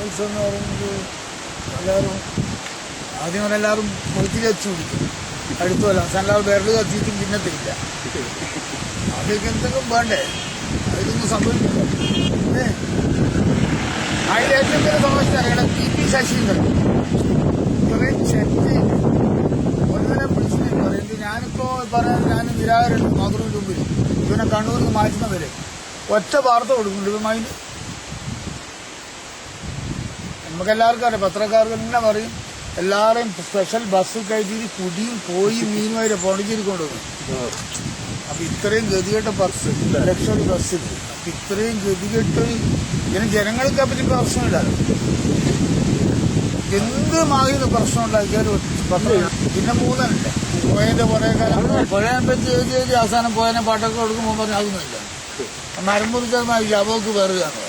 മത്സ്യം എന്ന് പറയുന്നത് എല്ലാവരും ആദ്യം പൊളിച്ച് കച്ചു പിടിക്കും. അടുത്തുമല്ല എല്ലാവരും വിരൽ കത്തിയിട്ടും പിന്നത്തില്ല. അതൊക്കെ എന്തെങ്കിലും വേണ്ടേ? അതിലൊന്നും സംഭവിക്കില്ല. അതിലേറ്റവും വലിയ സമസ്യ അറിയണം. PP ശശീന്ദ്രൻ ഇത്രയും ചെറ്റ് ഒന്നിനെ വിളിച്ചിട്ട് പറയുന്നത് ഞാനിപ്പോ പറയാൻ ഞാൻ നിരാകരണം മാതൃവിന്റെ മുമ്പിൽ ഇവനെ കണ്ണൂരിൽ നിന്ന് മാറ്റുന്നവരെ ഒറ്റ വാർത്ത കൊടുക്കുന്നുണ്ട്. ഇപ്പം അതിന് നമുക്കെല്ലാവർക്കും അറിയാം. പത്രക്കാർക്ക് തന്നെ പറയും എല്ലാവരെയും സ്പെഷ്യൽ ബസ് കയറ്റിയിട്ട് കുടിയും കോഴിയും മീനും വരെ പോണ്ടിച്ചേരി കൊണ്ടുവന്നു. അപ്പൊ ഇത്രയും ഗതികെട്ട ബസ് ലക്ഷറി ബസ്സിൽ അപ്പൊ ഇത്രയും ഗതികെട്ട് ഇതിന് ജനങ്ങൾക്ക് പറ്റി പ്രശ്നമില്ല. എന്ത് മാതിരി പ്രശ്നം ഉണ്ടാക്കിയാലും പിന്നെ മൂന്നല്ലേ പോയതിന്റെ കുറെ കാലം പുഴയെ പറ്റി എഴുതി അവസാനം പോയതിനെ പാട്ടൊക്കെ കൊടുക്കുമ്പോൾ പറഞ്ഞാൽ അതൊന്നുമില്ല. മരമുറിച്ചമായി ജാബോക്ക് വേറുകയാണ്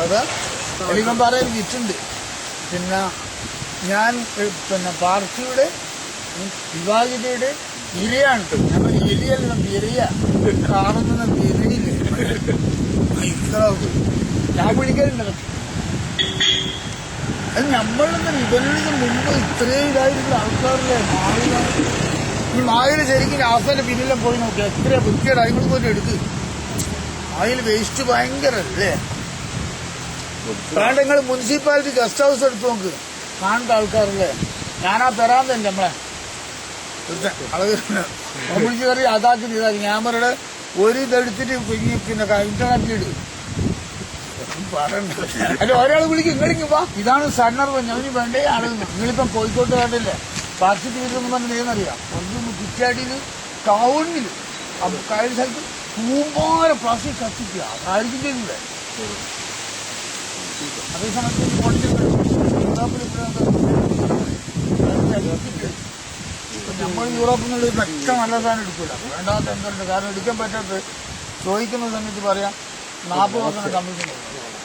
അത് എനിക്കും പറയാൻ വിറ്റുണ്ട്. പിന്നെ ഞാൻ പാർട്ടിയുടെ വിഭാഗിതയുടെ ഇരയാണ്. ഞങ്ങൾ ഇരയല്ല വിരയ കാണുന്ന വിരയില് ഇത്ര ഞാൻ വിളിക്കലുണ്ട്. അത് നമ്മളിന്ന് ഇവരുടെ മുമ്പ് ഇത്രയും ഇതായിട്ടുള്ള ആൾക്കാരില്ലേ മാവിലാണ്. ഈ മാവില് ശരിക്കും അവസാനം പിന്നിലും പോയി നോക്കി എത്ര വൃത്തിയുടെ അയിങ്ങൾ പോയിട്ട് എടുത്ത് മാവിൽ വേസ്റ്റ് ഭയങ്കര അല്ലേ. വേണ്ട നിങ്ങൾ മുനിസിപ്പാലിറ്റി ഗസ്റ്റ് ഹൗസ് എടുത്ത് നോക്ക് കാണേണ്ട ആൾക്കാരല്ലേ. ഞാനാ പെരാന്തല്ലേ നമ്മളെ വിളിച്ച് കയറി അതാക്കി ഇതാക്കി ക്യാമറയുടെ ഒരു ഇതെടുത്തിട്ട് പിന്നെ ഇന്റർനെറ്റിലിട് പറയണ്ട. അല്ല ഒരാൾ വിളിക്കും ഇങ്ങനെങ്കിൽ വാ ഇതാണ് സണ്ണർ ഞവന് വേണ്ടേ ആളുകൾ. നിങ്ങളിപ്പം കോഴിക്കോട്ട് കണ്ടില്ലേ പാർട്ടി തീരുന്നു പറഞ്ഞ് ചെയ്യുന്നറിയാം. ഒന്ന് കുറ്റ്യാടിയിൽ ടൗണിൽ കഴിഞ്ഞ സ്ഥലത്ത് പൂമ്പാര പ്ലാസ്റ്റിക് കത്തിക്കുക ആയിരിക്കും ചെയ്യുന്നില്ലേ. അതേ സമയത്ത് നമ്മൾ യൂറോപ്പിൽ നിന്നുള്ള പറ്റ നല്ല സാധനം എടുക്കില്ല. വേണ്ടാത്ത എന്തുണ്ട് കാരണം എടുക്കാൻ പറ്റാത്ത ചോദിക്കുന്ന സമയത്ത് പറയാം 40 വർഷം കമ്മീഷൻ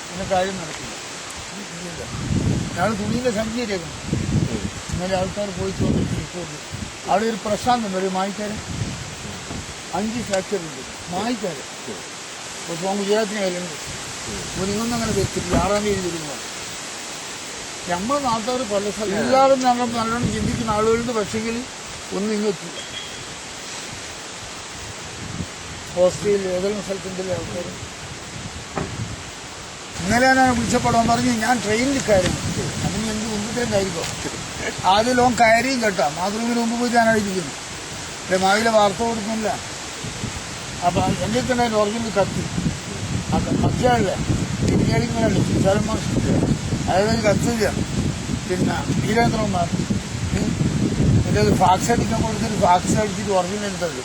പിന്നെ കാര്യം നടക്കില്ല. ഞങ്ങൾ തുണീൻ്റെ സഞ്ചരിയാക്കുന്നു. ഇന്നലെ ആൾക്കാർ പോയിട്ട് വന്നിട്ട് റിപ്പോർട്ട് അവിടെ ഒരു പ്രശാന്തുണ്ട് ഒരു മായിക്കാരൻ 5 ഫ്രാക്ചറുണ്ട് മായിക്കാരൻ. അപ്പോൾ ഗുജറാത്തിന് കയ്യിലുണ്ട് മുരിങ്ങൊന്നും അങ്ങനെ വെച്ചിട്ടില്ല. 6-ാം തീയതി വരുമ്പോൾ നമ്മൾ നാട്ടുകാർ പല സ്ഥലം എല്ലാവരും ഞങ്ങൾ നല്ലോണം ചിന്തിക്കുന്ന ആളുകളുണ്ട്. പക്ഷെങ്കിൽ ഒന്നും ഇങ്ങെത്തില്ല. ഓസ്ട്രേലിയ ഏതെങ്കിലും സ്ഥലത്തുണ്ടല്ലേ ആൾക്കാർ. ഇന്നലെ ഞാൻ വിളിച്ചപ്പോഴാൻ പറഞ്ഞു ഞാൻ ട്രെയിനിൽ കയറി. അതിന് എന്ത് മുമ്പിട്ടേണ്ടായിരിക്കും ആദ്യം ലോൺ കയറിയും കേട്ടോ. മാതൃഭൂമിന് മുമ്പ് പോയി ഞാൻ അഴിപ്പിക്കുന്നു. അല്ലെ മാവിലെ വാർത്ത കൊടുക്കുന്നില്ല. അപ്പൊ എൻ്റെ ഉണ്ടായിരുന്നു ഒറിജിനൽ കത്തി മറ്റേ തിരിഞ്ഞടിക്കുന്നതല്ലേ ശിശാലം മാഷ് അതായത് കത്തില്ല. പിന്നെ വീരേന്ദ്രന്മാർ എൻ്റെ ഫാക്സ് അടിക്കാൻ കൊടുത്തിട്ട് ഫാക്സ് അടിച്ചിട്ട് ഒറിജിനൽ എടുത്തത്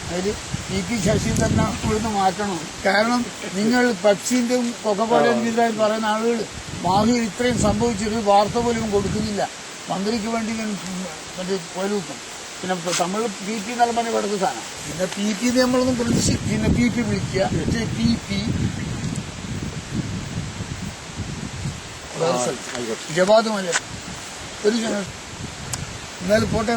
അതിൽ PP ശശീന്ദ്രനെ ഇവിടുന്ന് മാറ്റണം. കാരണം നിങ്ങൾ പക്ഷീന്റെയും കൊക്കപ്പാടിനെതിരായി പറയുന്ന ആളുകൾ മാഹിയിൽ ഇത്രയും സംഭവിച്ചൊരു വാർത്ത പോലും കൊടുക്കുന്നില്ല. മന്ത്രിക്ക് വേണ്ടി മറ്റേ പോലൂക്കും. പിന്നെ തമിഴ് PP നല്ല പറഞ്ഞ കിടക്കുന്ന സാധനം. പിന്നെ PP നമ്മളൊന്നും പ്രതീക്ഷിക്കും. പിന്നെ PP വിളിക്കുക PP ജവാദ് മല ഒരു ജന എന്നാലും പോട്ടെ.